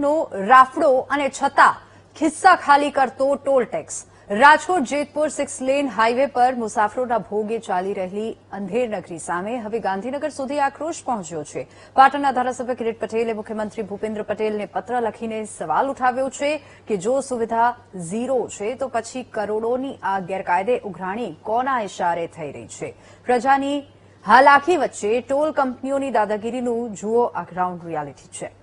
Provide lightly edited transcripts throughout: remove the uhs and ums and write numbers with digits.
ટ્રાફિકનો રાફડો અને છતાં ખિસ્સા ખાલી કરતો toll tax. Rajkot Jetpur 6 lane highway પર મુસાફરોના ભોગે ચાલી રહેલી અંધેર નગરી સામે હવે ગાંધીનગર સુધી આક્રોશ પહોંચ્યો છે। પાટણના ધારાસભ્ય કિરીટ પટેલે મુખ્યમંત્રી ભૂપેન્દ્ર પટેલને પત્ર લખીને સવાલ ઉઠાવ્યો છે કે જો સુવિધા ઝીરો છે તો પછી કરોડોની આ ગેરકાયદે ઉઘરાણી કોના ઇશારે થઈ રહી છે। પ્રજાની હાલાકી વચ્ચે ટોલ કંપનીઓની દાદાગીરીનું જુઓ આ ગ્રાઉન્ડ રિયાલિટી ચેક।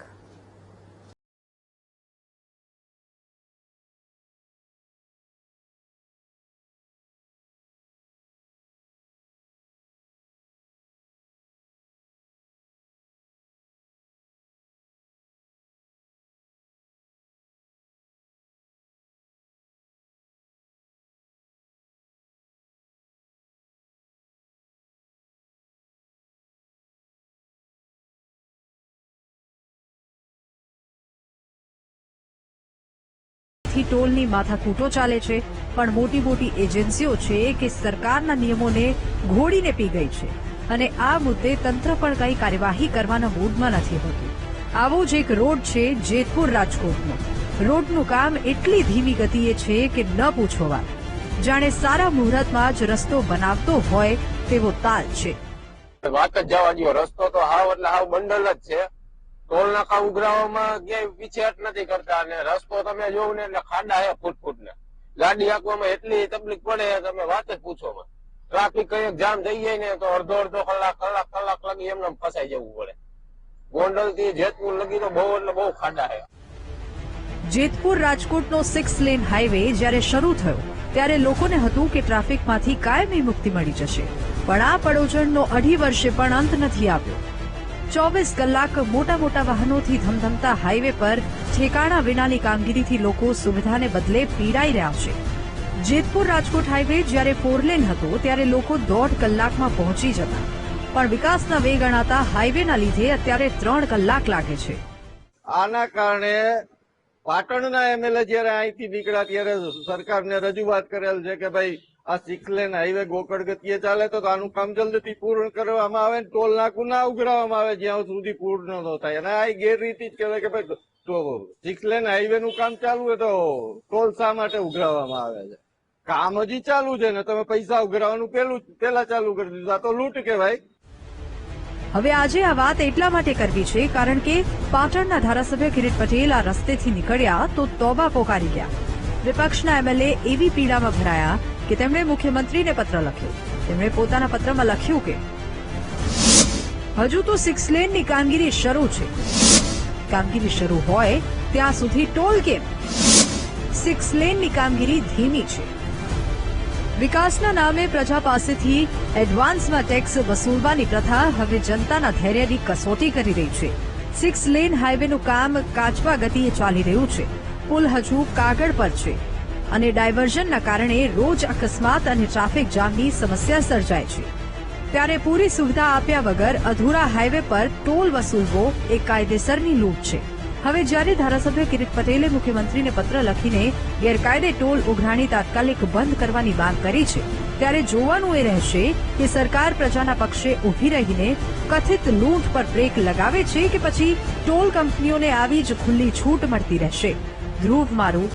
ટોલની માથાકૂટો ચાલે છે, પણ મોટી મોટી એજન્સીઓ છે કે સરકારના નિયમોને ઘોડીને પી ગઈ છે અને આ મુદ્દે તંત્ર પણ કંઈ કાર્યવાહી કરવાના મૂડમાં નથી હોતું। આવો જ એક રોડ છે જેતપુર રાજકોટનો। રોડનું કામ એટલી ધીમી ગતિએ છે કે ન પૂછો વાત, જાણે સારા મુહૂર્તમાં જ રસ્તો બનાવતો હોય તેવો તાલ છે। વાત જ જવા દો, રસ્તો તો હાવ એટલે હાવ બંડલ જ છે। ટોલ નાકા ઉઘરાવામાં ક્યાંય પીછેહટ નથી કરતા અને રસ્તો તમે જોવો ને એટલે ખાડા હે ફૂટ ને। ગાડી હાંકવામાં એટલી તકલીફ પડે તમે વાત જ પૂછો માં। ટ્રાફિક કઈક જામ થઈ જાય ને તો અડધો કલાક લગી એમને ફસાઈ જવું પડે। ગોંડલ થી જેતપુર લગી તો બહુ એટલે બહુ ખાડા હે। જેતપુર રાજકોટનો 6 લેન હાઈવે જ્યારે શરૂ થયો ત્યારે લોકોને હતું કે ટ્રાફિકમાંથી કાયમી મુક્તિ મળી જશે, પણ આ પડોજણનો 2.5 વર્ષે પણ અંત નથી આવ્યો। 24 કલાક મોટા વાહનોથી ધમધમતા હાઈવે પર ઠેકાણા વિનાની કામગીરીથી લોકો સુવિધાને બદલે પીડાઈ રહ્યા છે। જેતપુર રાજકોટ હાઈવે જ્યારે 4 લેન હતો ત્યારે લોકો 1.5 કલાકમાં પહોંચી જતા, પણ વિકાસના વેગ ગણાતા હાઈવેના લીધે અત્યારે 3 કલાક લાગે છે। આના કારણે પાટણના એમએલએ જયારે અહીંથી નીકળ્યા ત્યારે સરકારને રજૂઆત કરેલ છે કે ભાઈ આ 6 લેન હાઈવે ગોકળ ગતિએ ચાલે તો આનું કામ જલ્દીથી પૂર્ણ કરવામાં આવે, ટોલ નાકું ના ઉઘરાવવામાં આવે જ્યાં સુધી પૂર્ણ ન થાય। અને આ ગેરરીતિ જ કહેવાય કે ભાઈ 6 લેન હાઈવે નું કામ ચાલુ હોય તો ટોલ શા માટે ઉઘરાવવામાં આવે છે? કામ હજી ચાલુ છે ને તમે પૈસા ઉઘરાવવાનું પેલા ચાલુ કરી દીધું, આ તો લૂંટ કહેવાય। હવે આજે આ વાત એટલા માટે કરવી છે કારણ કે પાટણના ધારાસભ્ય કિરીટ પટેલ આ રસ્તેથી નીકળ્યા તો તોબા પોકારી ગયા। વિપક્ષના એમએલએ એવી પીડામાં ભરાયા કે તેમણે મુખ્યમંત્રીને પત્ર લખ્યો। તેમણે પોતાના પત્રમાં લખ્યું કે હજુ તો 6 લેનની કામગીરી શરૂ છે, કામગીરી શરૂ હોય ત્યાં સુધી ટોલ કેમ? 6 લેનની કામગીરી ધીમી છે। વિકાસના નામે પ્રજા પાસેથી એડવાન્સમાં ટેક્સ વસૂલવાની પ્રથા હવે જનતાના ધૈર્યની કસોટી કરી રહી છે। 6 લેન હાઈવેનું કામ કાચવા ગતિએ ચાલી રહ્યું છે, પુલ હજુ કાગળ પર છે અને ડાયવર્ઝનના કારણે રોજ અકસ્માત અને ટ્રાફિક જામની સમસ્યા સર્જાય છે। ત્યારે પૂરી સુવિધા આપ્યા વગર અધૂરા હાઈવે પર ટોલ વસૂલવો એ કાયદેસરની લૂંટ છે। હવે જ્યારે ધારાસભ્ય કિરીટ પટેલે મુખ્યમંત્રીને પત્ર લખીને ગેરકાયદે ટોલ ઉઘરાણી તાત્કાલિક બંધ કરવાની માંગ કરી છે, ત્યારે જોવાનું એ રહેશે કે સરકાર પ્રજાના પક્ષે ઉભી રહીને કથિત લૂંટ પર બ્રેક લગાવે છે કે પછી ટોલ કંપનીઓને આવી જ ખુલ્લી છૂટ મળતી રહેશે। ધ્રુવ મારું